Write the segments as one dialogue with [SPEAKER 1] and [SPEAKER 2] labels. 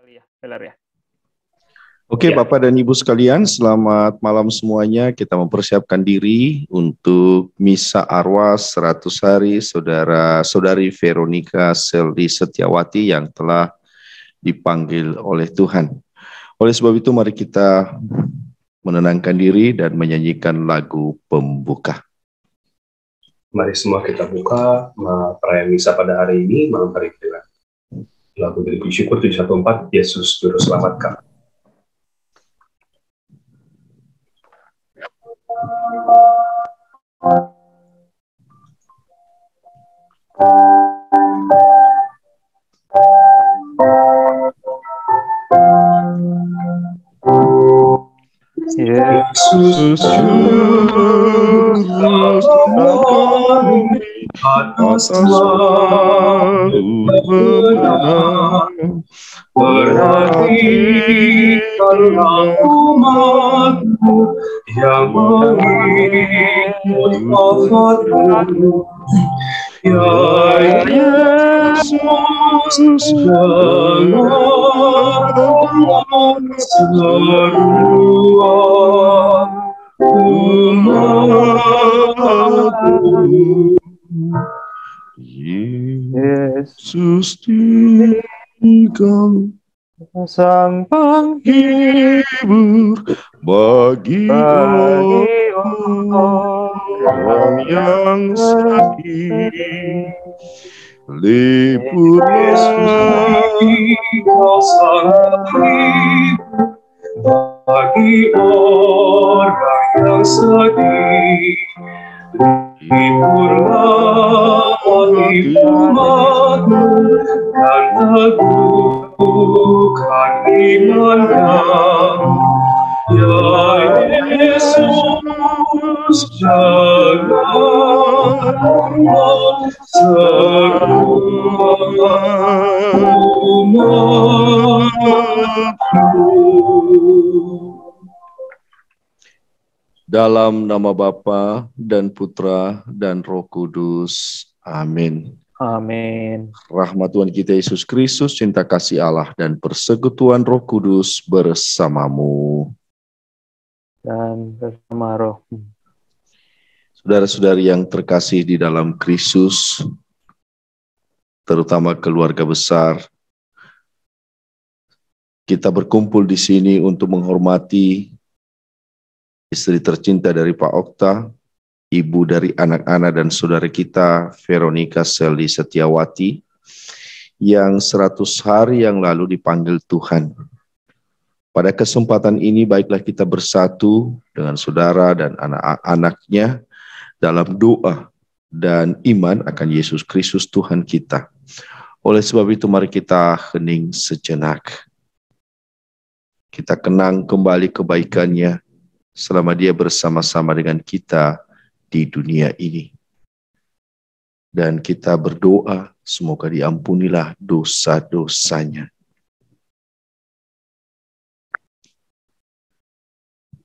[SPEAKER 1] kali ya, benar ya.
[SPEAKER 2] Oke, Bapak dan Ibu sekalian, selamat malam semuanya. Kita mempersiapkan diri untuk Misa Arwah 100 hari Saudara-saudari Veronica Seldi Setiawati yang telah dipanggil oleh Tuhan. Oleh sebab itu, mari kita menenangkan diri dan menyanyikan lagu pembuka.
[SPEAKER 3] Mari semua kita buka perayaan Misa pada hari ini, malam hari dengan lagu dari Puji Syukur 714, Yesus Juru Selamat kami.
[SPEAKER 2] Yesus Juru Selamat atas selalu menang, berarti telah umatmu yang mengikut wafatmu. Ya Yesus, jangan semua umatmu. Yesus tinggal
[SPEAKER 1] Sang
[SPEAKER 2] penghibur bagi orang yang sedih. Liputlah
[SPEAKER 3] Sang penghibur bagi orang yang sedih. Liburlah hati umatmu dan teguhkan imannya. Ya Yesus, janganlah semua umatmu.
[SPEAKER 2] Dalam nama Bapa dan Putra dan Roh Kudus. Amin.
[SPEAKER 1] Amin.
[SPEAKER 2] Rahmat Tuhan kita Yesus Kristus, cinta kasih Allah, dan persekutuan Roh Kudus bersamamu.
[SPEAKER 1] Dan bersama roh.
[SPEAKER 2] Saudara-saudari yang terkasih di dalam Kristus, terutama keluarga besar, kita berkumpul di sini untuk menghormati istri tercinta dari Pak Okta, ibu dari anak-anak dan saudara kita, Veronica Seldi Setiawati, yang 100 hari yang lalu dipanggil Tuhan. Pada kesempatan ini, baiklah kita bersatu dengan saudara dan anak-anaknya dalam doa dan iman akan Yesus Kristus Tuhan kita. Oleh sebab itu, mari kita hening sejenak. Kita kenang kembali kebaikannya selama dia bersama-sama dengan kita di dunia ini. Dan kita berdoa, semoga diampunilah dosa-dosanya.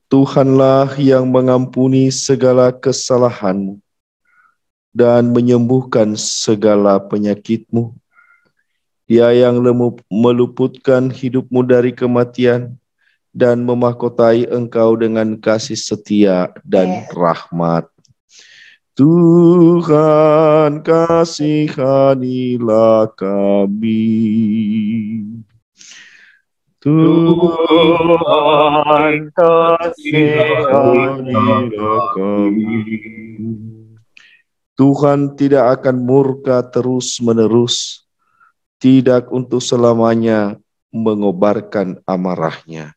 [SPEAKER 2] Tuhanlah yang mengampuni segala kesalahanmu dan menyembuhkan segala penyakitmu. Dia yang meluputkan hidupmu dari kematian dan memahkotai engkau dengan kasih setia dan rahmat. Tuhan, kasihanilah kami.
[SPEAKER 1] Tuhan, kasihanilah
[SPEAKER 2] kami. Tuhan tidak akan murka terus-menerus, tidak untuk selamanya mengobarkan amarahnya.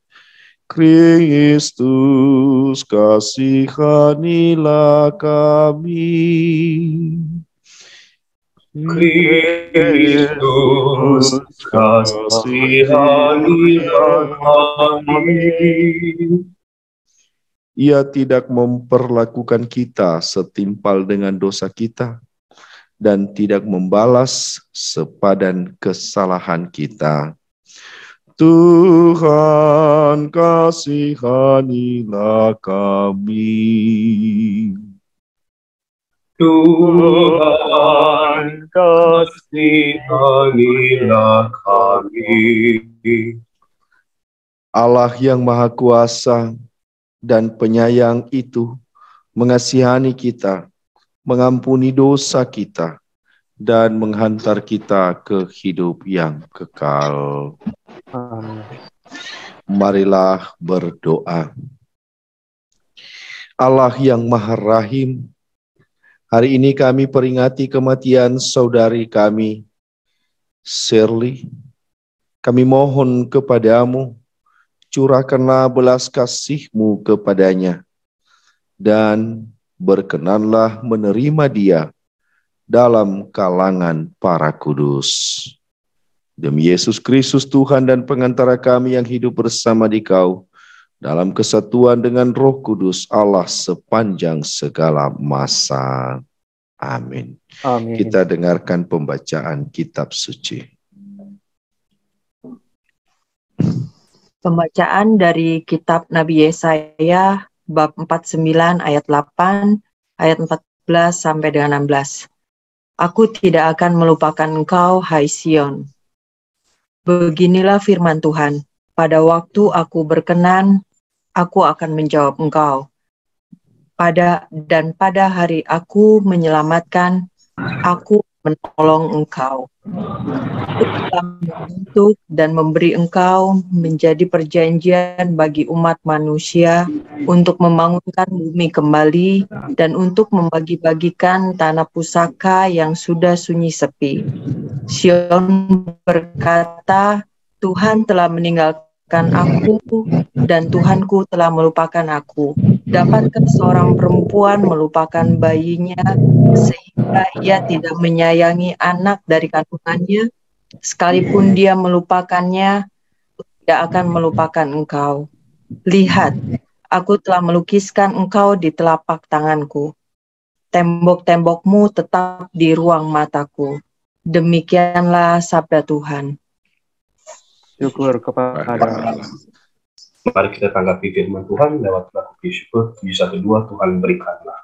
[SPEAKER 2] Kristus, kasihanilah kami.
[SPEAKER 3] Kristus, kasihanilah kami.
[SPEAKER 2] Ia tidak memperlakukan kita setimpal dengan dosa kita dan tidak membalas sepadan kesalahan kita. Tuhan, kasihanilah kami.
[SPEAKER 3] Tuhan,
[SPEAKER 1] Tuhan,
[SPEAKER 3] kasihanilah kami.
[SPEAKER 2] Allah yang Maha Kuasa dan Penyayang itu mengasihani kita, mengampuni dosa kita, dan menghantar kita ke hidup yang kekal.
[SPEAKER 1] Amin.
[SPEAKER 2] Marilah berdoa. Allah yang Maha Rahim, hari ini kami peringati kematian saudari kami, Shirley. Kami mohon kepadamu, curahkanlah belas kasih-Mu kepadanya, dan berkenanlah menerima dia dalam kalangan para kudus. Demi Yesus Kristus Tuhan dan pengantara kami yang hidup bersama di Kau, dalam kesatuan dengan Roh Kudus Allah sepanjang segala masa. Amin.
[SPEAKER 1] Amin.
[SPEAKER 2] Kita dengarkan pembacaan kitab suci.
[SPEAKER 4] Pembacaan dari kitab Nabi Yesaya bab 49 ayat 8, ayat 14 sampai dengan 16. Aku tidak akan melupakan engkau, hai Sion. Beginilah firman Tuhan, pada waktu aku berkenan, aku akan menjawab engkau. Pada hari aku menyelamatkan, aku menolong engkau. Aku telah membentuk dan memberi engkau menjadi perjanjian bagi umat manusia untuk membangunkan bumi kembali dan untuk membagi-bagikan tanah pusaka yang sudah sunyi sepi. Sion berkata, Tuhan telah meninggalkan aku dan Tuhanku telah melupakan aku. Dapatkah seorang perempuan melupakan bayinya sehingga ia tidak menyayangi anak dari kandungannya? Sekalipun dia melupakannya, tidak akan melupakan engkau. Lihat, aku telah melukiskan engkau di telapak tanganku. Tembok-tembokmu tetap di ruang mataku. Demikianlah sabda Tuhan.
[SPEAKER 1] Syukur kepada Allah.
[SPEAKER 3] Mari kita tanggapi firman Tuhan lewat lagu syukur 712, Tuhan berikanlah.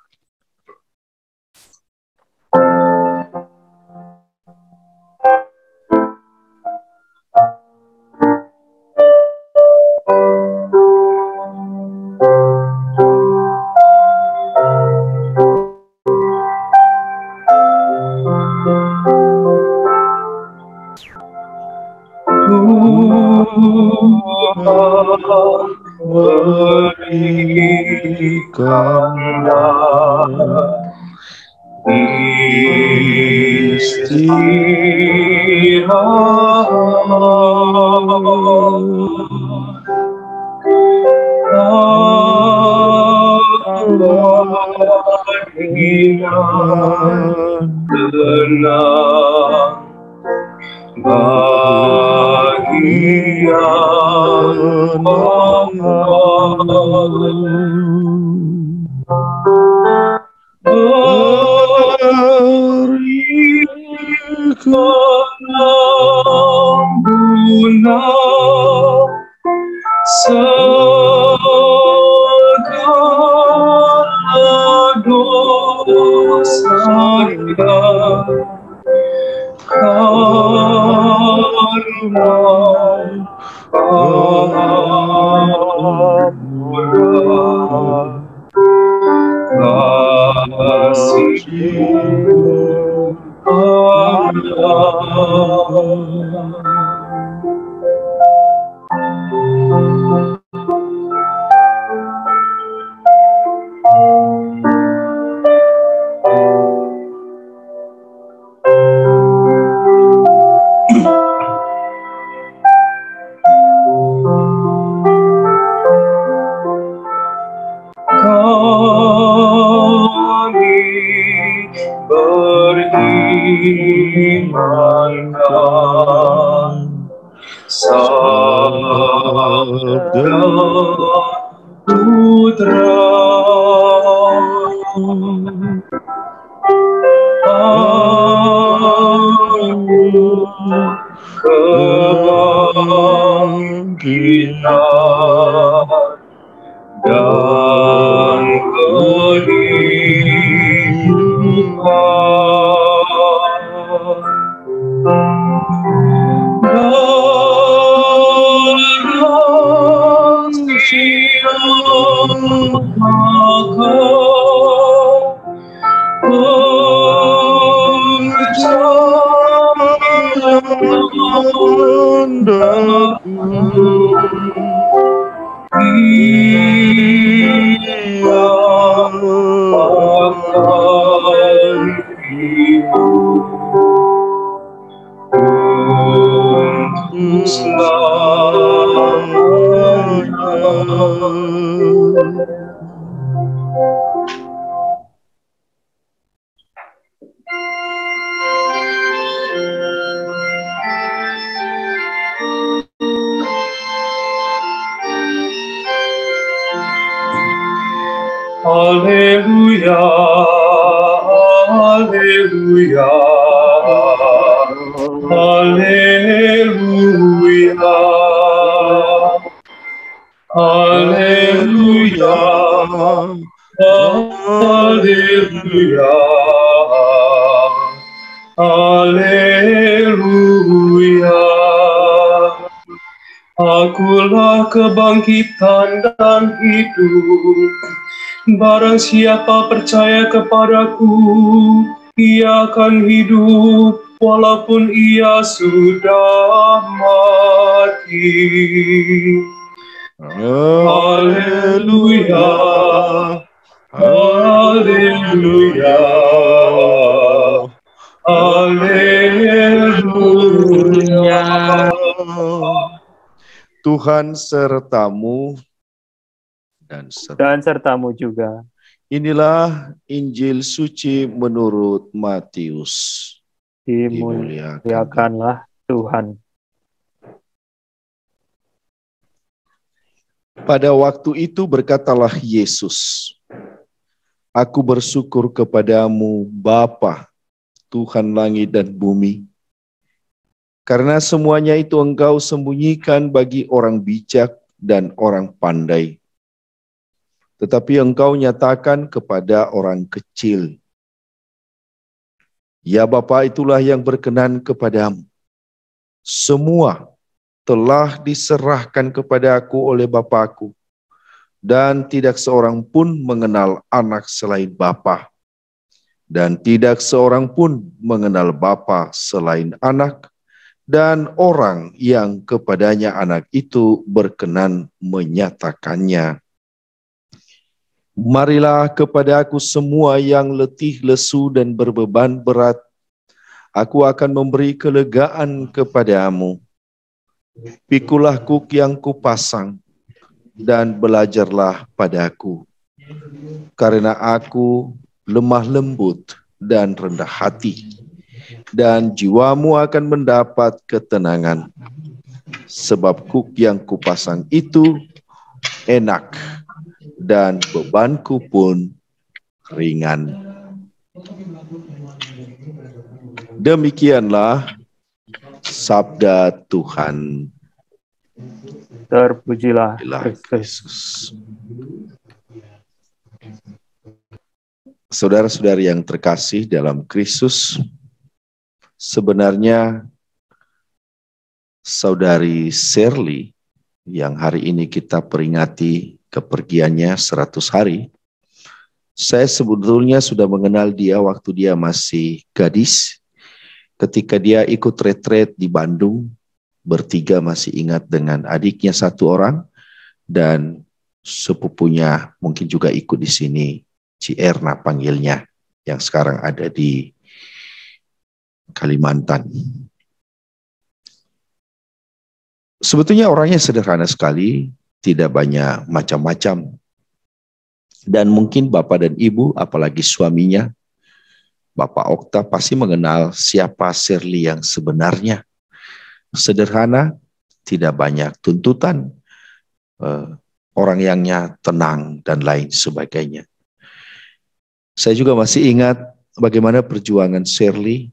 [SPEAKER 3] Berikanlah istirahat, tenang, bahagia, berikanlah ampunan segala dosanya, karena kasih-Mu berimankan sabda Putra. Kebangkitan dan kehidupan Haleluya, haleluya, haleluya, haleluya, haleluya, haleluya. Akulah kebangkitan dan hidup. Barang siapa percaya kepadaku, ia akan hidup walaupun ia sudah mati. Haleluya, haleluya, haleluya.
[SPEAKER 2] Tuhan sertamu
[SPEAKER 1] Dan sertamu juga.
[SPEAKER 2] Inilah Injil suci menurut Matius.
[SPEAKER 1] Dimuliakanlah Tuhan.
[SPEAKER 2] Pada waktu itu berkatalah Yesus, Aku bersyukur kepadamu Bapa, Tuhan langit dan bumi, karena semuanya itu Engkau sembunyikan bagi orang bijak dan orang pandai, tetapi Engkau nyatakan kepada orang kecil. Ya Bapa, itulah yang berkenan kepadamu. Semua telah diserahkan kepadaku oleh Bapa-Ku, dan tidak seorang pun mengenal anak selain Bapa, dan tidak seorang pun mengenal Bapa selain anak, dan orang yang kepadanya anak itu berkenan menyatakannya. Marilah kepada aku semua yang letih, lesu, dan berbeban berat. Aku akan memberi kelegaan kepadamu. Pikulah kuk yang kupasang, dan belajarlah padaku. Karena aku lemah lembut dan rendah hati, dan jiwamu akan mendapat ketenangan. Sebab kuk yang kupasang itu enak, dan bebanku pun ringan. Demikianlah sabda Tuhan.
[SPEAKER 1] Terpujilah Kristus.
[SPEAKER 2] Saudara-saudari yang terkasih dalam Kristus, sebenarnya saudari Shirley yang hari ini kita peringati kepergiannya 100 hari, saya sebetulnya sudah mengenal dia waktu dia masih gadis, ketika dia ikut retret di Bandung, bertiga masih ingat dengan adiknya 1 orang, dan sepupunya mungkin juga ikut di sini, Ci Erna panggilnya, yang sekarang ada di Kalimantan. Sebetulnya orangnya sederhana sekali, tidak banyak macam-macam. Dan mungkin Bapak dan Ibu, apalagi suaminya, Bapak Okta pasti mengenal siapa Shirley yang sebenarnya. Sederhana, tidak banyak tuntutan, orang yangnya tenang, dan lain sebagainya. Saya juga masih ingat bagaimana perjuangan Shirley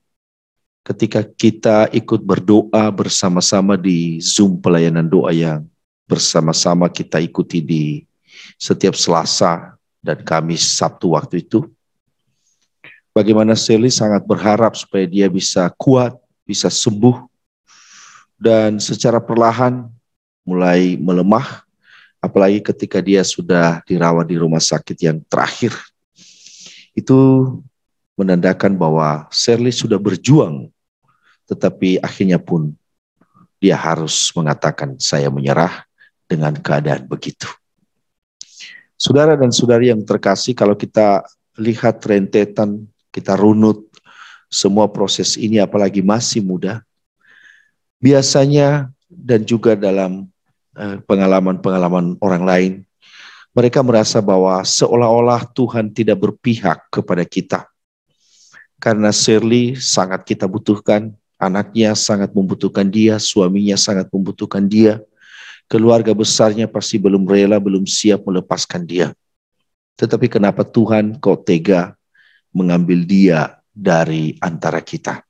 [SPEAKER 2] ketika kita ikut berdoa bersama-sama di Zoom pelayanan doa yang bersama-sama kita ikuti di setiap Selasa dan Kamis, Sabtu waktu itu. Bagaimana Shirley sangat berharap supaya dia bisa kuat, bisa sembuh, dan secara perlahan mulai melemah, apalagi ketika dia sudah dirawat di rumah sakit yang terakhir. Itu menandakan bahwa Shirley sudah berjuang, tetapi akhirnya pun dia harus mengatakan, saya menyerah dengan keadaan begitu. Saudara dan saudari yang terkasih, kalau kita lihat rentetan, kita runut semua proses ini, apalagi masih muda, biasanya dan juga dalam pengalaman-pengalaman orang lain, mereka merasa bahwa seolah-olah Tuhan tidak berpihak kepada kita. Karena Shirley sangat kita butuhkan, anaknya sangat membutuhkan dia, suaminya sangat membutuhkan dia, keluarga besarnya pasti belum rela, belum siap melepaskan dia. Tetapi kenapa Tuhan kau tega mengambil dia dari antara kita?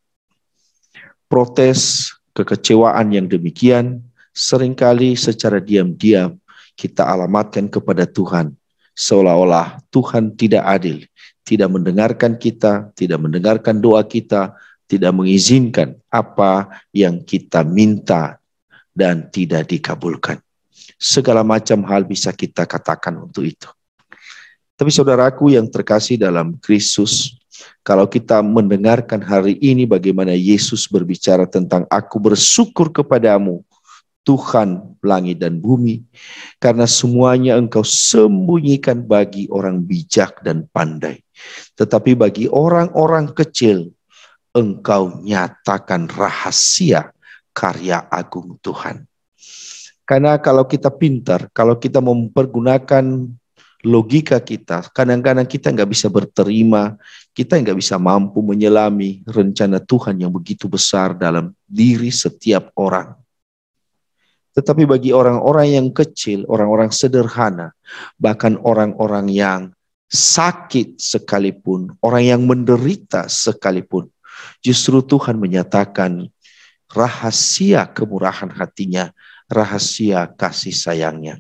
[SPEAKER 2] Protes, kekecewaan yang demikian, seringkali secara diam-diam kita alamatkan kepada Tuhan. Seolah-olah Tuhan tidak adil, tidak mendengarkan kita, tidak mendengarkan doa kita, tidak mengizinkan apa yang kita minta dan tidak dikabulkan. Segala macam hal bisa kita katakan untuk itu. Tapi saudaraku yang terkasih dalam Kristus, kalau kita mendengarkan hari ini bagaimana Yesus berbicara tentang aku bersyukur kepadamu, Tuhan langit dan bumi, karena semuanya engkau sembunyikan bagi orang bijak dan pandai. Tetapi bagi orang-orang kecil, engkau nyatakan rahasia karya agung Tuhan. Karena kalau kita pintar, kalau kita mempergunakan logika kita, kadang-kadang kita nggak bisa berterima, kita nggak bisa mampu menyelami rencana Tuhan yang begitu besar dalam diri setiap orang. Tetapi bagi orang-orang yang kecil, orang-orang sederhana, bahkan orang-orang yang sakit sekalipun, orang yang menderita sekalipun, justru Tuhan menyatakan rahasia kemurahan hatinya, rahasia kasih sayangnya.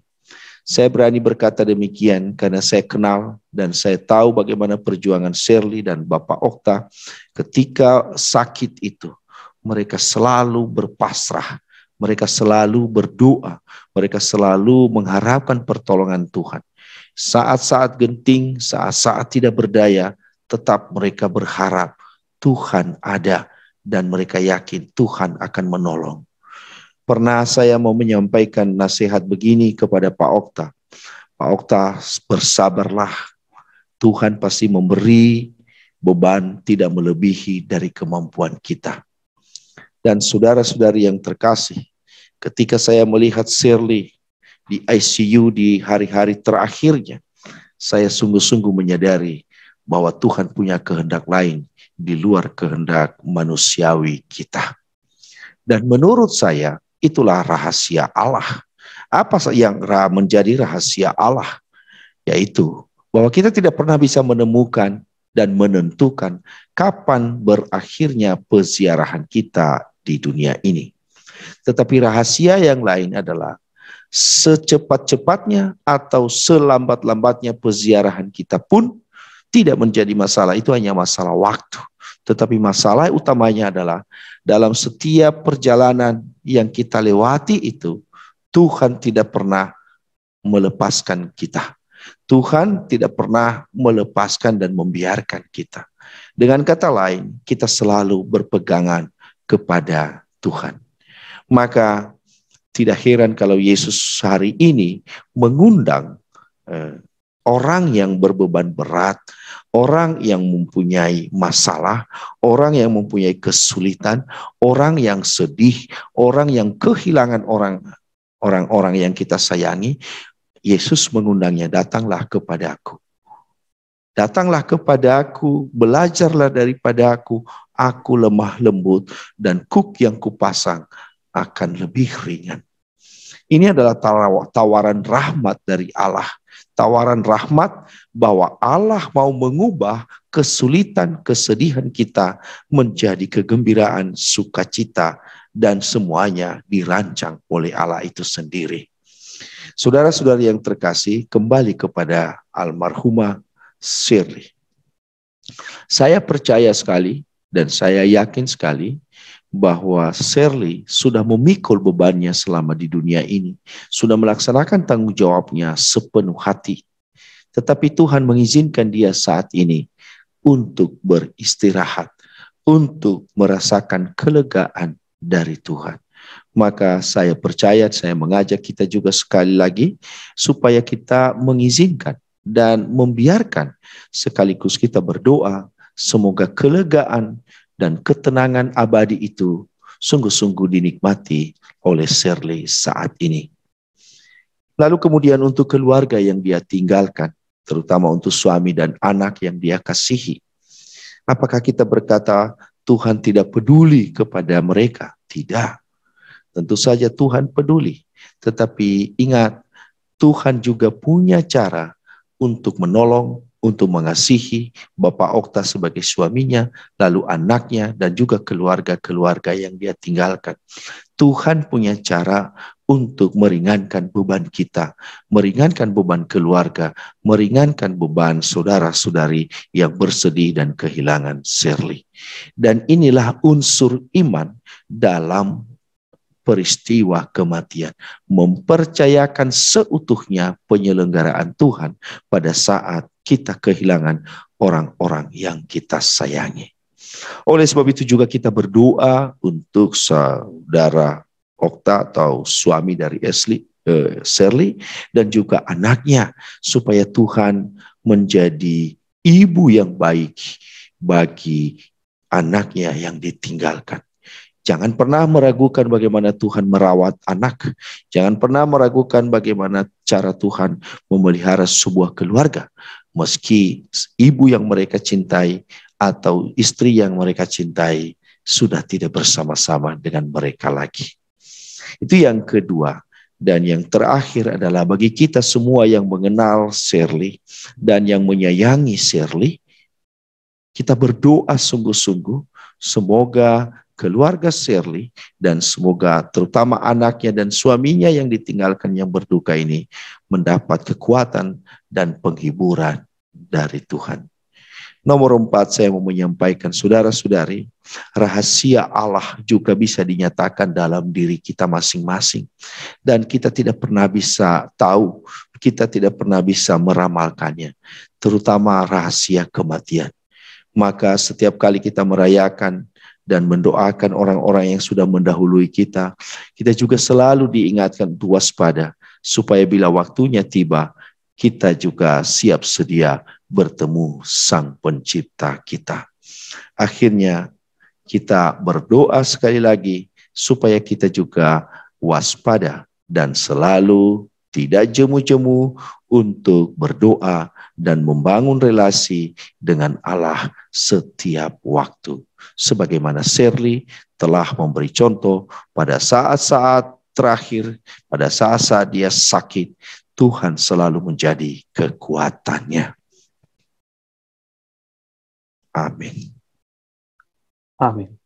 [SPEAKER 2] Saya berani berkata demikian karena saya kenal dan saya tahu bagaimana perjuangan Shirley dan Bapak Okta ketika sakit itu. Mereka selalu berpasrah. Mereka selalu berdoa, mereka selalu mengharapkan pertolongan Tuhan. Saat-saat genting, saat-saat tidak berdaya, tetap mereka berharap Tuhan ada dan mereka yakin Tuhan akan menolong. Pernah saya mau menyampaikan nasihat begini kepada Pak Okta. Pak Okta, bersabarlah, Tuhan pasti memberi beban tidak melebihi dari kemampuan kita. Dan saudara-saudari yang terkasih, ketika saya melihat Shirley di ICU di hari-hari terakhirnya, saya sungguh-sungguh menyadari bahwa Tuhan punya kehendak lain di luar kehendak manusiawi kita. Dan menurut saya, itulah rahasia Allah. Apa yang menjadi rahasia Allah? Yaitu bahwa kita tidak pernah bisa menemukan dan menentukan kapan berakhirnya peziarahan kita di dunia ini. Tetapi rahasia yang lain adalah secepat-cepatnya atau selambat-lambatnya peziarahan kita pun tidak menjadi masalah. Itu hanya masalah waktu. Tetapi masalah utamanya adalah dalam setiap perjalanan yang kita lewati itu, Tuhan tidak pernah melepaskan kita. Tuhan tidak pernah melepaskan dan membiarkan kita. Dengan kata lain, kita selalu berpegangan kepada Tuhan. Maka tidak heran kalau Yesus hari ini mengundang orang yang berbeban berat, orang yang mempunyai masalah, orang yang mempunyai kesulitan, orang yang sedih, orang yang kehilangan orang-orang yang kita sayangi. Yesus mengundangnya, datanglah kepadaku. Datanglah kepadaku, belajarlah daripada aku lemah lembut dan kuk yang kupasang akan lebih ringan. Ini adalah tawaran rahmat dari Allah. Tawaran rahmat bahwa Allah mau mengubah kesulitan, kesedihan kita menjadi kegembiraan, sukacita, dan semuanya dirancang oleh Allah itu sendiri. Saudara-saudari yang terkasih, kembali kepada almarhumah Shirley. Saya percaya sekali dan saya yakin sekali bahwa Shirley sudah memikul bebannya selama di dunia ini, sudah melaksanakan tanggung jawabnya sepenuh hati. Tetapi Tuhan mengizinkan dia saat ini untuk beristirahat, untuk merasakan kelegaan dari Tuhan. Maka saya percaya, saya mengajak kita juga sekali lagi supaya kita mengizinkan dan membiarkan sekaligus kita berdoa semoga kelegaan dan ketenangan abadi itu sungguh-sungguh dinikmati oleh Shirley saat ini. Lalu kemudian untuk keluarga yang dia tinggalkan, terutama untuk suami dan anak yang dia kasihi. Apakah kita berkata Tuhan tidak peduli kepada mereka? Tidak. Tentu saja Tuhan peduli. Tetapi ingat, Tuhan juga punya cara untuk menolong, untuk mengasihi Bapak Okta sebagai suaminya, lalu anaknya, dan juga keluarga-keluarga yang dia tinggalkan. Tuhan punya cara untuk meringankan beban kita, meringankan beban keluarga, meringankan beban saudara-saudari yang bersedih dan kehilangan Shirley. Dan inilah unsur iman dalam peristiwa kematian, mempercayakan seutuhnya penyelenggaraan Tuhan pada saat kita kehilangan orang-orang yang kita sayangi. Oleh sebab itu juga kita berdoa untuk saudara Okta atau suami dari Shirley dan juga anaknya, supaya Tuhan menjadi ibu yang baik bagi anaknya yang ditinggalkan. Jangan pernah meragukan bagaimana Tuhan merawat anak. Jangan pernah meragukan bagaimana cara Tuhan memelihara sebuah keluarga. Meski ibu yang mereka cintai atau istri yang mereka cintai sudah tidak bersama-sama dengan mereka lagi. Itu yang kedua. Dan yang terakhir adalah bagi kita semua yang mengenal Shirley dan yang menyayangi Shirley, kita berdoa sungguh-sungguh semoga keluarga Shirley dan semoga terutama anaknya dan suaminya yang ditinggalkan yang berduka ini mendapat kekuatan dan penghiburan dari Tuhan. Nomor 4, saya mau menyampaikan saudara-saudari, rahasia Allah juga bisa dinyatakan dalam diri kita masing-masing. Dan kita tidak pernah bisa tahu, kita tidak pernah bisa meramalkannya, terutama rahasia kematian. Maka setiap kali kita merayakan dan mendoakan orang-orang yang sudah mendahului kita, kita juga selalu diingatkan untuk waspada, supaya bila waktunya tiba, kita juga siap sedia bertemu Sang Pencipta kita. Akhirnya kita berdoa sekali lagi, supaya kita juga waspada dan selalu tidak jemu-jemu untuk berdoa dan membangun relasi dengan Allah setiap waktu. Sebagaimana Shirley telah memberi contoh pada saat-saat terakhir, pada saat-saat dia sakit, Tuhan selalu menjadi kekuatannya. Amin.
[SPEAKER 1] Amin.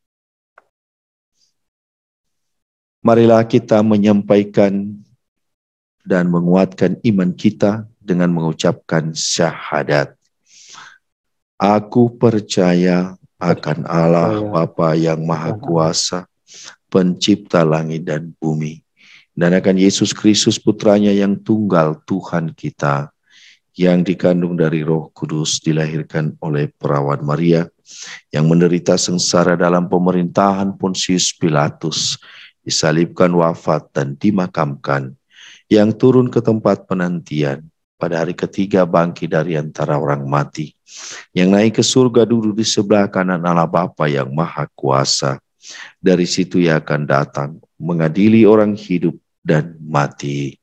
[SPEAKER 2] Marilah kita menyampaikan dan menguatkan iman kita dengan mengucapkan syahadat. Aku percaya akan Allah Bapa yang Maha Kuasa, Pencipta langit dan bumi, dan akan Yesus Kristus Putranya yang tunggal Tuhan kita, yang dikandung dari Roh Kudus, dilahirkan oleh perawan Maria, yang menderita sengsara dalam pemerintahan Pontius Pilatus, disalibkan, wafat dan dimakamkan, yang turun ke tempat penantian, pada hari ketiga bangkit dari antara orang mati, yang naik ke surga duduk di sebelah kanan Allah Bapa yang Maha Kuasa. Dari situ ia akan datang mengadili orang hidup dan mati.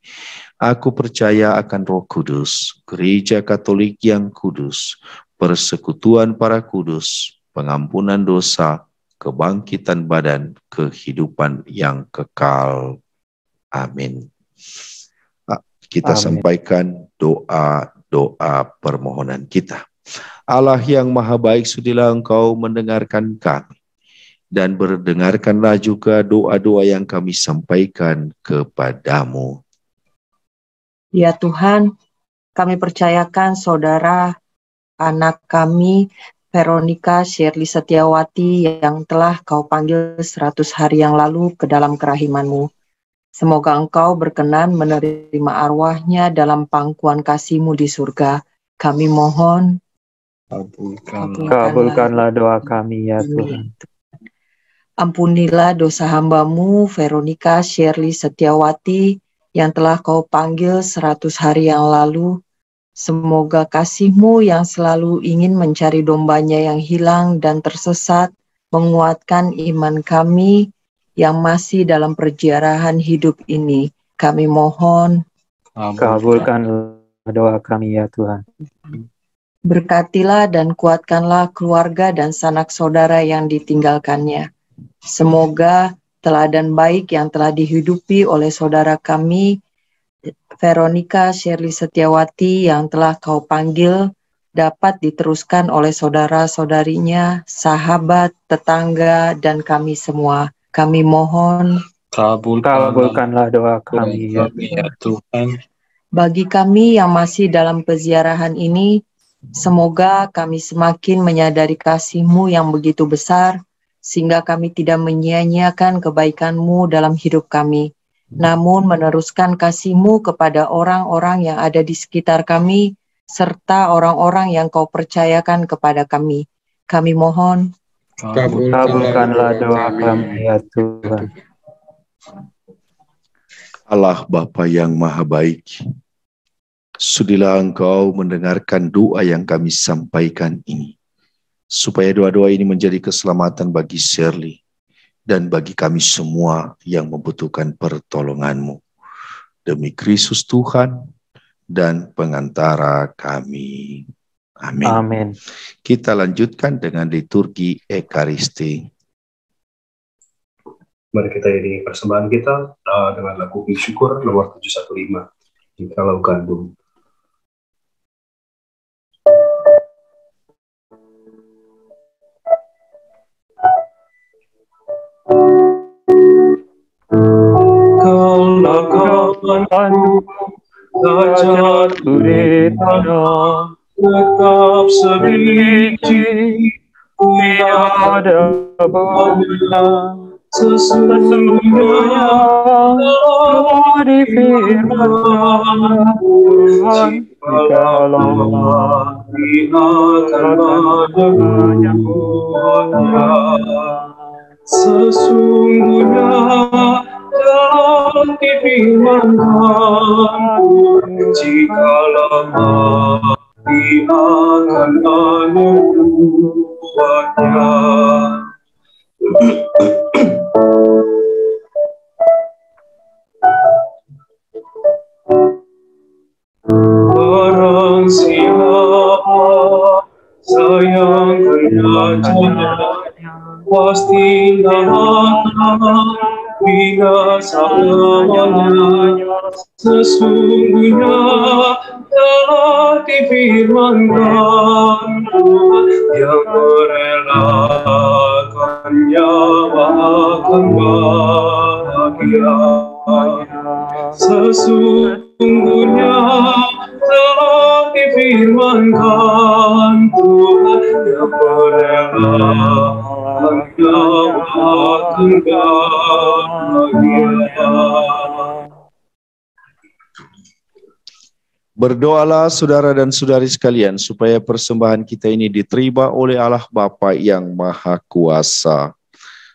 [SPEAKER 2] Aku percaya akan Roh Kudus, Gereja Katolik yang kudus, persekutuan para kudus, pengampunan dosa, kebangkitan badan, kehidupan yang kekal. Amin. Kita sampaikan doa-doa permohonan kita. Allah yang Maha Baik, sudilah Engkau mendengarkan kami, dan berdengarkanlah juga doa-doa yang kami sampaikan kepadamu.
[SPEAKER 4] Ya Tuhan, kami percayakan saudara, anak kami Veronica Shirley Setiawati yang telah kau panggil 100 hari yang lalu ke dalam kerahimanmu. Semoga engkau berkenan menerima arwahnya dalam pangkuan kasih-Mu di surga. Kami mohon,
[SPEAKER 1] Kabulkanlah doa kami ya Tuhan.
[SPEAKER 4] Ampunilah dosa hamba-Mu, Veronica Shirley Setiawati, yang telah kau panggil 100 hari yang lalu. Semoga kasih-Mu yang selalu ingin mencari dombanya yang hilang dan tersesat, menguatkan iman kami yang masih dalam perjalanan hidup ini. Kami mohon,
[SPEAKER 1] Kabulkanlah doa kami ya Tuhan.
[SPEAKER 4] berkatilah dan kuatkanlah keluarga dan sanak saudara yang ditinggalkannya. Semoga teladan baik yang telah dihidupi oleh saudara kami, Veronica Shirley Setiawati yang telah kau panggil, dapat diteruskan oleh saudara-saudarinya, sahabat, tetangga, dan kami semua. Kami mohon,
[SPEAKER 1] Kabulkanlah doa kami ya
[SPEAKER 5] Tuhan.
[SPEAKER 4] bagi kami yang masih dalam peziarahan ini, semoga kami semakin menyadari kasih-Mu yang begitu besar, sehingga kami tidak menyia-nyiakan kebaikan-Mu dalam hidup kami, namun meneruskan kasih-Mu kepada orang-orang yang ada di sekitar kami, serta orang-orang yang Kau percayakan kepada kami. Kami mohon,
[SPEAKER 1] Kabulkanlah doa kami ya Tuhan.
[SPEAKER 2] Allah Bapa yang Maha Baik, sudilah Engkau mendengarkan doa yang kami sampaikan ini, supaya doa-doa ini menjadi keselamatan bagi Shirley dan bagi kami semua yang membutuhkan pertolongan-Mu. Demi Kristus Tuhan dan pengantara kami. Amin.
[SPEAKER 1] Amin.
[SPEAKER 2] Kita lanjutkan dengan liturgi Ekaristi.
[SPEAKER 3] Mari kita iringi persembahan kita dengan lagu syukur nomor 715. Jikalau gandum.
[SPEAKER 1] Kalakan jatuh di tanah,
[SPEAKER 3] Tetap sebiji,
[SPEAKER 1] tiada benar.
[SPEAKER 3] sesungguhnya
[SPEAKER 1] Allah difirmankan Tuhan, jikalau
[SPEAKER 3] Dia akan menyebutnya. Sesungguhnya telah difirmankan, jikalau Dia akan menyebutnya. Barang siapa sayang kepadanya, pasti akan binasa lamanya. Sesungguhnya telah difirmankan, yang merelakan nyawa akan bahagia. Sesungguhnya telah difirmankan, Tuhan yang merelakan nyawa akan bahagia.
[SPEAKER 2] Berdoalah saudara dan saudari sekalian supaya persembahan kita ini diterima oleh Allah Bapa yang Maha Kuasa.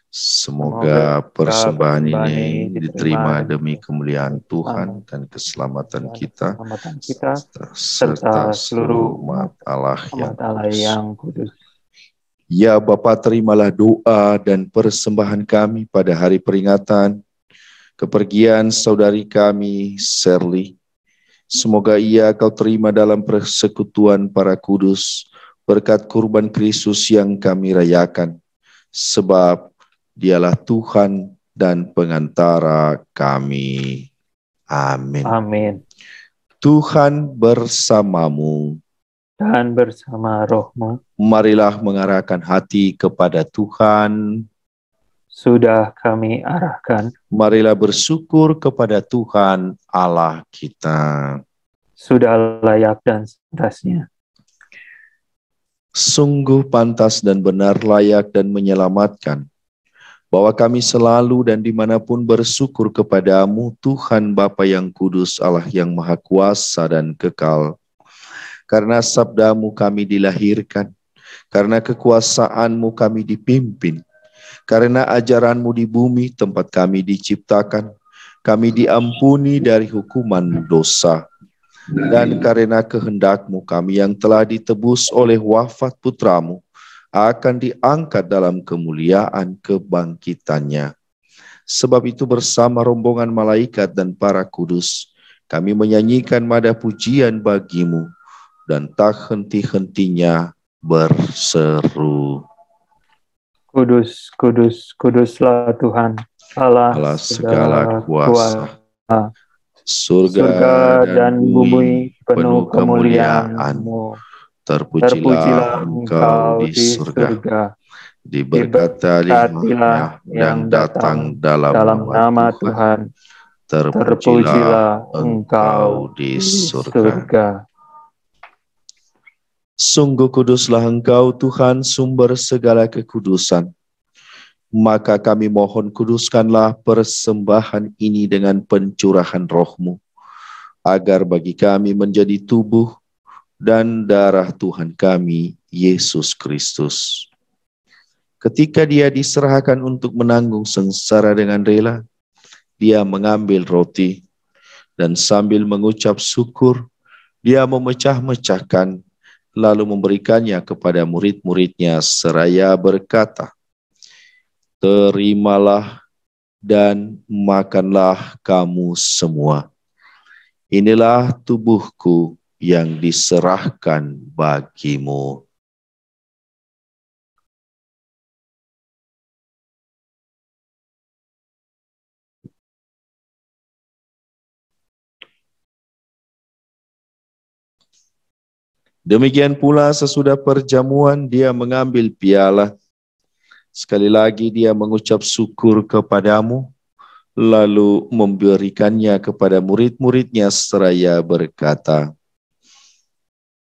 [SPEAKER 2] Semoga persembahan ini diterima demi kemuliaan Tuhan dan keselamatan kita serta seluruh umat Allah yang kudus. Ya Bapa, terimalah doa dan persembahan kami pada hari peringatan kepergian saudari kami Shirley. Semoga ia Kau terima dalam persekutuan para kudus berkat kurban Kristus yang kami rayakan, sebab Dialah Tuhan dan pengantara kami. Amin.
[SPEAKER 1] Amin.
[SPEAKER 2] Tuhan bersamamu
[SPEAKER 1] Dan bersama rohmu.
[SPEAKER 2] Marilah mengarahkan hati kepada Tuhan.
[SPEAKER 1] Sudah kami arahkan.
[SPEAKER 2] Marilah bersyukur kepada Tuhan Allah kita.
[SPEAKER 1] Sudah layak dan sepantasnya.
[SPEAKER 2] Sungguh pantas dan benar, layak dan menyelamatkan, bahwa kami selalu dan dimanapun bersyukur kepadamu, Tuhan Bapa yang kudus, Allah yang maha kuasa dan kekal. Karena sabdamu kami dilahirkan, karena kekuasaanmu kami dipimpin, karena ajaranmu di bumi tempat kami diciptakan, kami diampuni dari hukuman dosa. Dan karena kehendakmu kami yang telah ditebus oleh wafat putramu akan diangkat dalam kemuliaan kebangkitannya. Sebab itu bersama rombongan malaikat dan para kudus, kami menyanyikan mada pujian bagimu dan tak henti-hentinya berseru.
[SPEAKER 1] Kudus, kudus, kuduslah Tuhan, Allah
[SPEAKER 2] segala kuasa.
[SPEAKER 1] Surga dan bumi penuh kemuliaan-Mu.
[SPEAKER 2] Terpujilah Engkau di surga. Diberkatilah yang datang dalam nama Tuhan. Terpujilah Engkau di surga. Sungguh kuduslah Engkau Tuhan, sumber segala kekudusan. Maka kami mohon, kuduskanlah persembahan ini dengan pencurahan roh-Mu, agar bagi kami menjadi tubuh dan darah Tuhan kami, Yesus Kristus. Ketika Dia diserahkan untuk menanggung sengsara dengan rela, Dia mengambil roti, dan sambil mengucap syukur, Dia memecah-mecahkan, lalu memberikannya kepada murid-muridnya seraya berkata, "Terimalah dan makanlah kamu semua. Inilah tubuhku yang diserahkan bagimu." Demikian pula sesudah perjamuan Dia mengambil piala. Sekali lagi Dia mengucap syukur kepadamu, lalu memberikannya kepada murid-muridnya seraya berkata,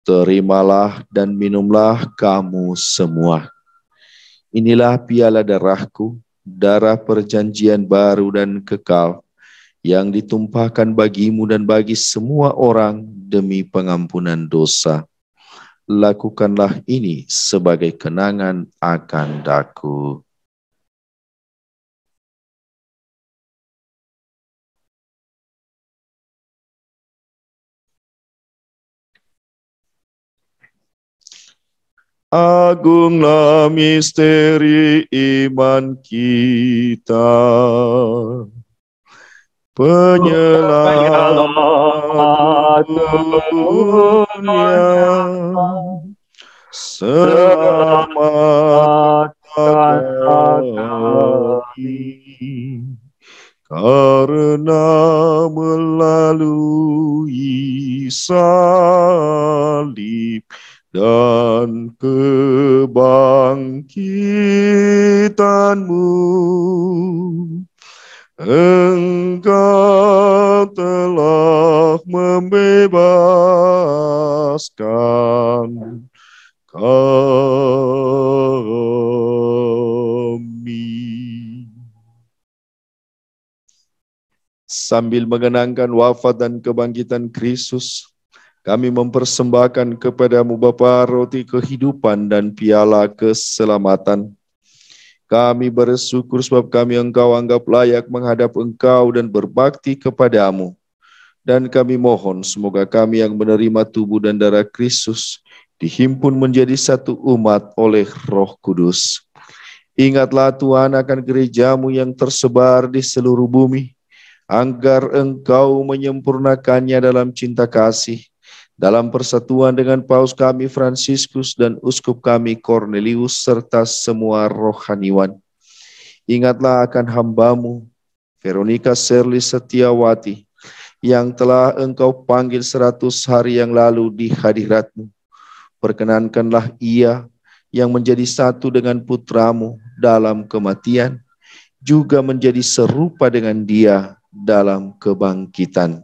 [SPEAKER 2] "Terimalah dan minumlah kamu semua. Inilah piala darahku, darah perjanjian baru dan kekal, yang ditumpahkan bagimu dan bagi semua orang demi pengampunan dosa. Lakukanlah ini sebagai kenangan akan Aku." Agunglah misteri iman kita, penyelamat dunia, selamatkan kami, karena melalui salib dan kebangkitan-Mu, Engkau telah membebaskan kami. Sambil mengenangkan wafat dan kebangkitan Kristus, kami mempersembahkan kepadamu Bapa roti kehidupan dan piala keselamatan. Kami bersyukur sebab kami Engkau anggap layak menghadap Engkau dan berbakti kepadamu. Dan kami mohon semoga kami yang menerima tubuh dan darah Kristus dihimpun menjadi satu umat oleh Roh Kudus. Ingatlah Tuhan akan gerejamu yang tersebar di seluruh bumi, agar Engkau menyempurnakannya dalam cinta kasih, dalam persatuan dengan Paus kami Fransiskus dan Uskup kami Cornelius serta semua rohaniwan. Ingatlah akan hamba-Mu Veronika Serli Setiawati, yang telah Engkau panggil 100 hari yang lalu di hadirat-Mu. Perkenankanlah ia yang menjadi satu dengan putra-Mu dalam kematian, juga menjadi serupa dengan Dia dalam kebangkitan.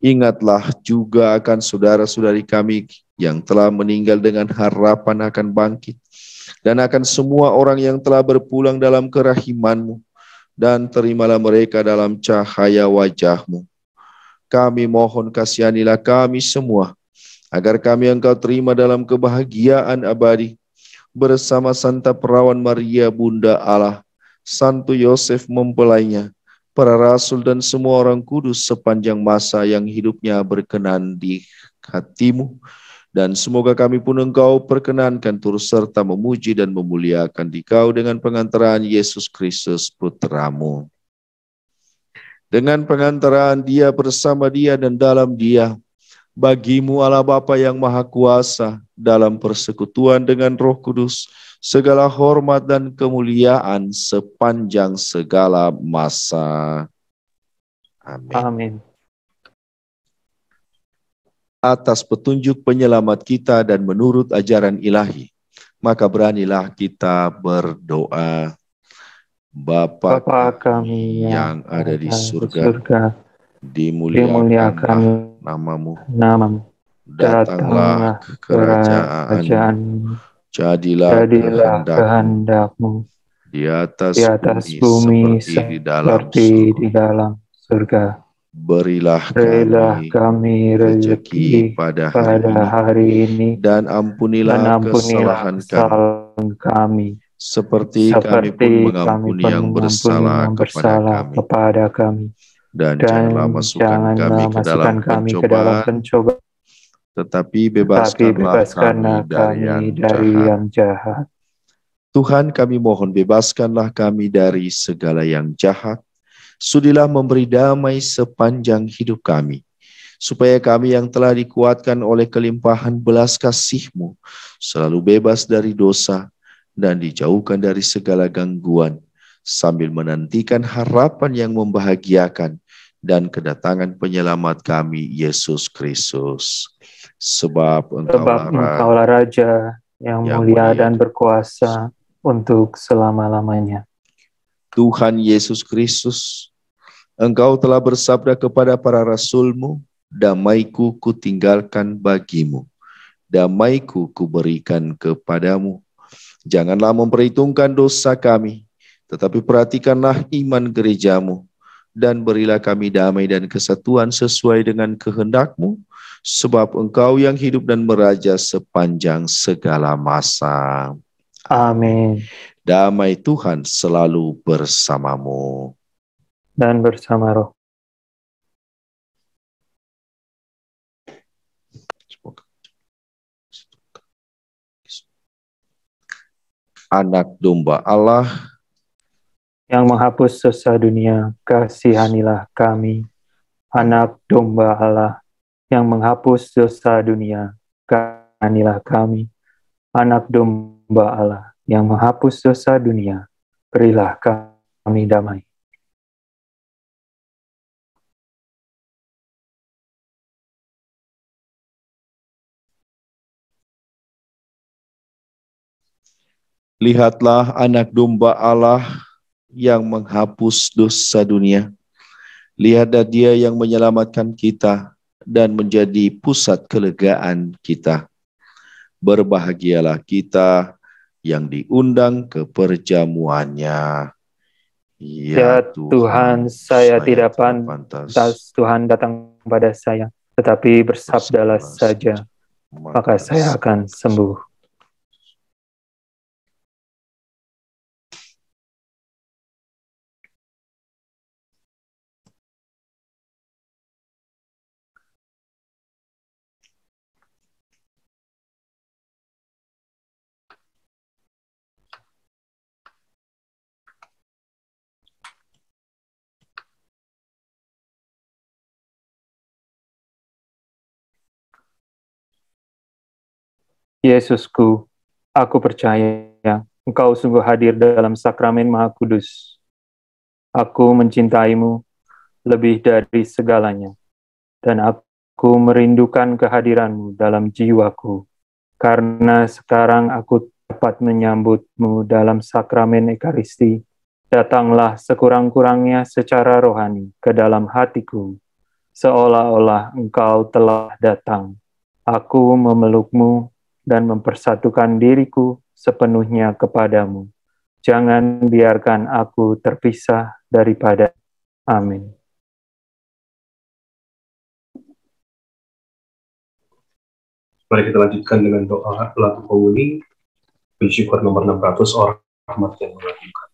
[SPEAKER 2] Ingatlah juga akan saudara-saudari kami yang telah meninggal dengan harapan akan bangkit, dan akan semua orang yang telah berpulang dalam kerahiman-Mu, dan terimalah mereka dalam cahaya wajah-Mu. Kami mohon kasihanilah kami semua, agar kami Engkau terima dalam kebahagiaan abadi, bersama Santa Perawan Maria Bunda Allah, Santo Yosef mempelainya, para rasul dan semua orang kudus sepanjang masa yang hidupnya berkenan di hati-Mu. Dan semoga kami pun Engkau perkenankan turut serta memuji dan memuliakan Dikau dengan pengantaraan Yesus Kristus Putra-Mu. Dengan pengantaraan Dia, bersama Dia, dan dalam Dia, bagi-Mu Allah Bapa yang Maha Kuasa, dalam persekutuan dengan Roh Kudus, segala hormat dan kemuliaan sepanjang segala masa. Amin.
[SPEAKER 1] Amin.
[SPEAKER 2] Atas petunjuk penyelamat kita dan menurut ajaran ilahi, maka beranilah kita berdoa. Bapa
[SPEAKER 1] kami
[SPEAKER 2] yang ada di surga,
[SPEAKER 1] dimuliakanlah
[SPEAKER 2] dimuliakanlah namamu. Datanglah kerajaan-Mu. Jadilah kehendak-Mu di atas bumi seperti di dalam surga. Berilah kami rezeki pada hari ini, dan ampunilah kesalahan kami, seperti kami pun mengampuni yang bersalah kepada kami. Dan janganlah masukkan kami ke dalam pencobaan, tetapi bebaskanlah kami dari yang jahat. Tuhan, kami mohon, bebaskanlah kami dari segala yang jahat. Sudilah memberi damai sepanjang hidup kami, supaya kami yang telah dikuatkan oleh kelimpahan belas kasih-Mu selalu bebas dari dosa dan dijauhkan dari segala gangguan, sambil menantikan harapan yang membahagiakan dan kedatangan penyelamat kami, Yesus Kristus. Sebab Engkaulah Raja yang mulia dan berkuasa untuk selama-lamanya. Tuhan Yesus Kristus, Engkau telah bersabda kepada para rasul-Mu, damai-Ku kutinggalkan bagi-Mu, damai-Ku kuberikan kepadamu. Janganlah memperhitungkan dosa kami, tetapi perhatikanlah iman gereja-Mu, dan berilah kami damai dan kesatuan sesuai dengan kehendak-Mu, sebab Engkau yang hidup dan meraja sepanjang segala masa.
[SPEAKER 1] Amin.
[SPEAKER 2] Damai Tuhan selalu bersamamu.
[SPEAKER 1] Dan bersama roh.
[SPEAKER 2] Anak domba Allah
[SPEAKER 1] yang menghapus dosa dunia, kasihanilah kami. Anak domba Allah yang menghapus dosa dunia, kasihanilah kami. Anak domba Allah yang menghapus dosa dunia, berilah kami damai.
[SPEAKER 2] Lihatlah anak domba Allah yang menghapus dosa dunia. Lihatlah Dia yang menyelamatkan kita dan menjadi pusat kelegaan kita. Berbahagialah kita yang diundang ke perjamuannya.
[SPEAKER 1] Ya Tuhan, saya tidak pantas Tuhan datang pada saya, tetapi bersabdalah saja, maka saya akan sembuh. Yesusku, aku percaya Engkau sungguh hadir dalam sakramen Maha Kudus. Aku mencintaimu lebih dari segalanya, dan aku merindukan kehadiranmu dalam jiwaku, karena sekarang aku dapat menyambutmu dalam sakramen Ekaristi. Datanglah sekurang-kurangnya secara rohani ke dalam hatiku, seolah-olah Engkau telah datang. Aku memelukmu dan mempersatukan diriku sepenuhnya kepadamu. Jangan biarkan aku terpisah daripada. Amin.
[SPEAKER 3] Mari kita lanjutkan dengan doa pelaku komuni, puji syukur nomor 600, orang rahmat yang mengagumkan.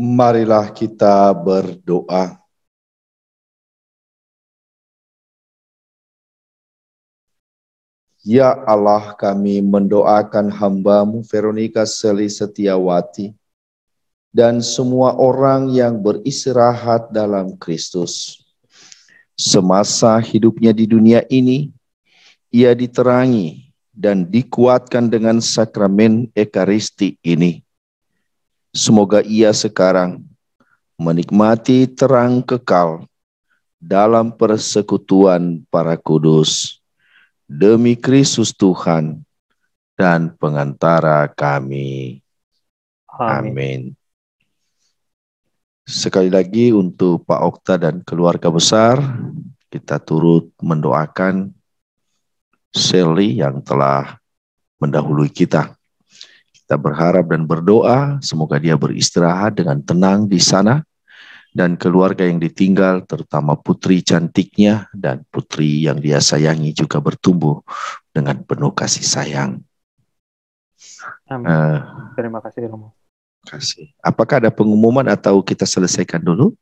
[SPEAKER 2] Marilah kita berdoa. Ya Allah, kami mendoakan hamba-Mu Veronika Seli Setiawati dan semua orang yang beristirahat dalam Kristus. Semasa hidupnya di dunia ini, ia diterangi dan dikuatkan dengan sakramen Ekaristi ini. Semoga ia sekarang menikmati terang kekal dalam persekutuan para kudus. Demi Kristus Tuhan dan pengantara kami. Amin. Sekali lagi untuk Pak Okta dan keluarga besar, kita turut mendoakan Sally yang telah mendahului kita. Kita berharap dan berdoa semoga dia beristirahat dengan tenang di sana dan keluarga yang ditinggal terutama putri cantiknya dan putri yang dia sayangi juga bertumbuh dengan penuh kasih sayang.
[SPEAKER 1] Amin. Terima kasih Romo.
[SPEAKER 2] Kasih. Apakah ada pengumuman atau kita selesaikan dulu?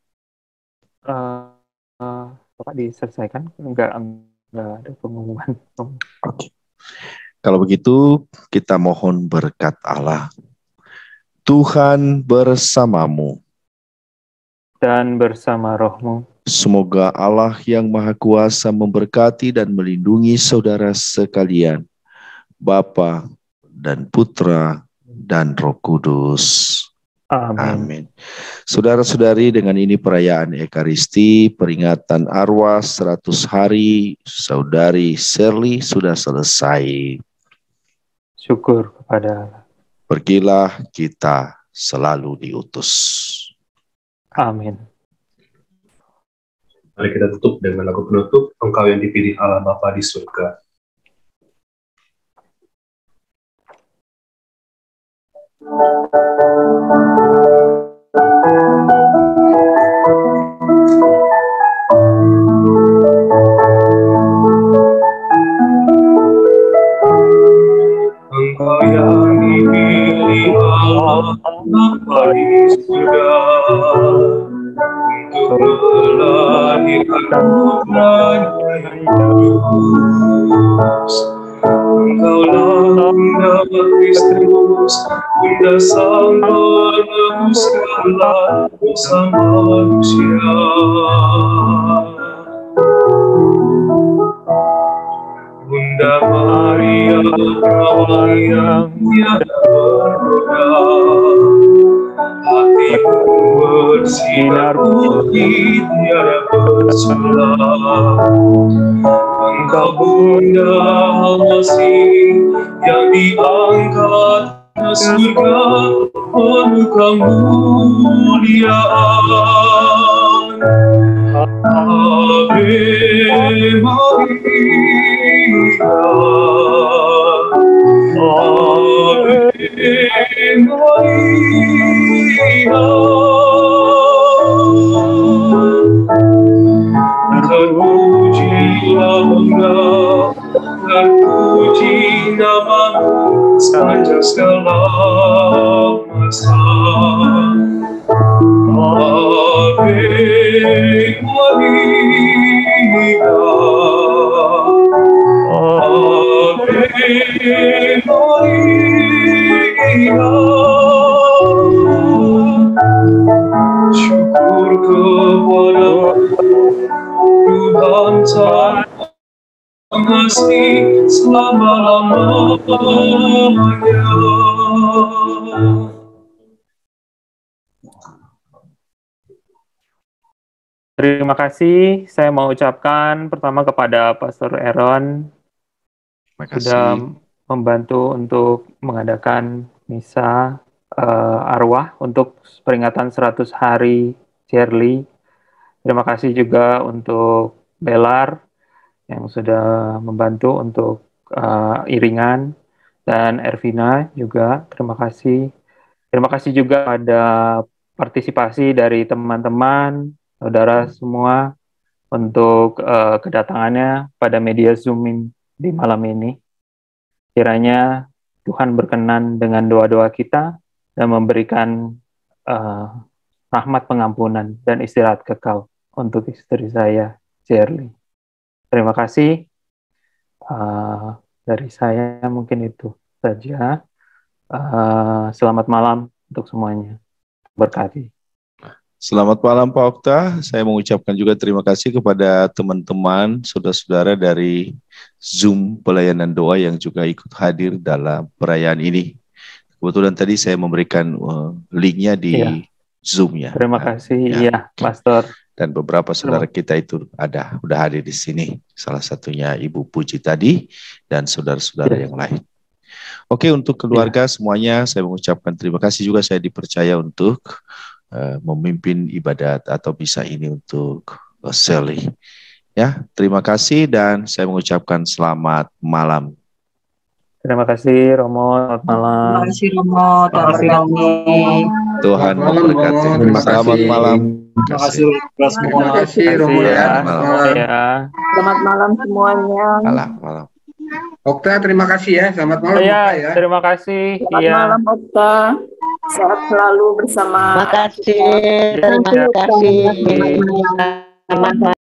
[SPEAKER 1] Bapak diselesaikan? Enggak ada pengumuman.
[SPEAKER 2] Oke. Kalau begitu, kita mohon berkat Allah. Tuhan bersamamu.
[SPEAKER 1] Dan bersama rohmu.
[SPEAKER 2] Semoga Allah yang Maha Kuasa memberkati dan melindungi saudara sekalian, Bapa dan Putra dan Roh Kudus.
[SPEAKER 1] Amin.
[SPEAKER 2] Amin. Saudara-saudari, dengan ini perayaan Ekaristi, peringatan arwah 100 hari saudari Sally sudah selesai.
[SPEAKER 1] Syukur kepada Allah.
[SPEAKER 2] Pergilah kita selalu diutus.
[SPEAKER 1] Amin.
[SPEAKER 3] Mari kita tutup dengan lagu penutup, Engkau yang dipilih Allah Bapa di surga. Engkau yang dipilih Allah Bapa di surga, Yesus. Engkaulah Bunda Kristus, Bunda Sang Penebus segala dosa manusia. Bunda Maria, perawan yang tiada bernoda, hatiku bersinar putih tiada bersula. Engkau Bunda Al-Masih yang diangkat ke surga penuh kemuliaan. Ave Maria, Ave Maria. Terpujilah Engkau, terpuji namamu sepanjang segala masa. Ave Maria, Ave Maria. Syukur kepadamu Tuhan Sang Pengasih selama-lamanya.
[SPEAKER 1] Terima kasih. Saya mau ucapkan pertama kepada Pastor Aaron sudah membantu untuk mengadakan misa arwah untuk peringatan 100 hari Shirley. Terima kasih juga untuk Belar yang sudah membantu untuk iringan, dan Ervina juga terima kasih. Terima kasih juga pada partisipasi dari teman-teman, saudara semua untuk kedatangannya pada media Zoom di malam ini. Kiranya Tuhan berkenan dengan doa-doa kita dan memberikan rahmat pengampunan dan istirahat kekal untuk istri saya, Shirley. Terima kasih. Dari saya mungkin itu saja. Selamat malam untuk semuanya. Berkati.
[SPEAKER 2] Selamat malam Pak Okta. Saya mengucapkan juga terima kasih kepada teman-teman, saudara-saudara dari Zoom pelayanan doa yang juga ikut hadir dalam perayaan ini. Kebetulan tadi saya memberikan linknya di Zoom ya.
[SPEAKER 1] Terima kasih, ya, Pastor.
[SPEAKER 2] Dan beberapa saudara kita itu udah hadir di sini. Salah satunya Ibu Puji tadi dan saudara-saudara yang lain. Oke, untuk keluarga semuanya saya mengucapkan terima kasih juga, saya dipercaya untuk memimpin ibadat atau misa ini untuk Shirley. Ya, terima kasih dan saya mengucapkan selamat malam.
[SPEAKER 1] Terima kasih Romo, selamat malam.
[SPEAKER 4] Terima kasih Romo,
[SPEAKER 2] Tuhan memberkati. Selamat malam.
[SPEAKER 5] Terima kasih Romo ya.
[SPEAKER 6] Selamat malam semuanya.
[SPEAKER 2] Malam.
[SPEAKER 5] Okta, terima kasih ya. Selamat malam Okta ya.
[SPEAKER 1] Terima kasih.
[SPEAKER 6] Selamat malam Okta. Sehat selalu bersama.
[SPEAKER 7] Terima kasih. Terima kasih.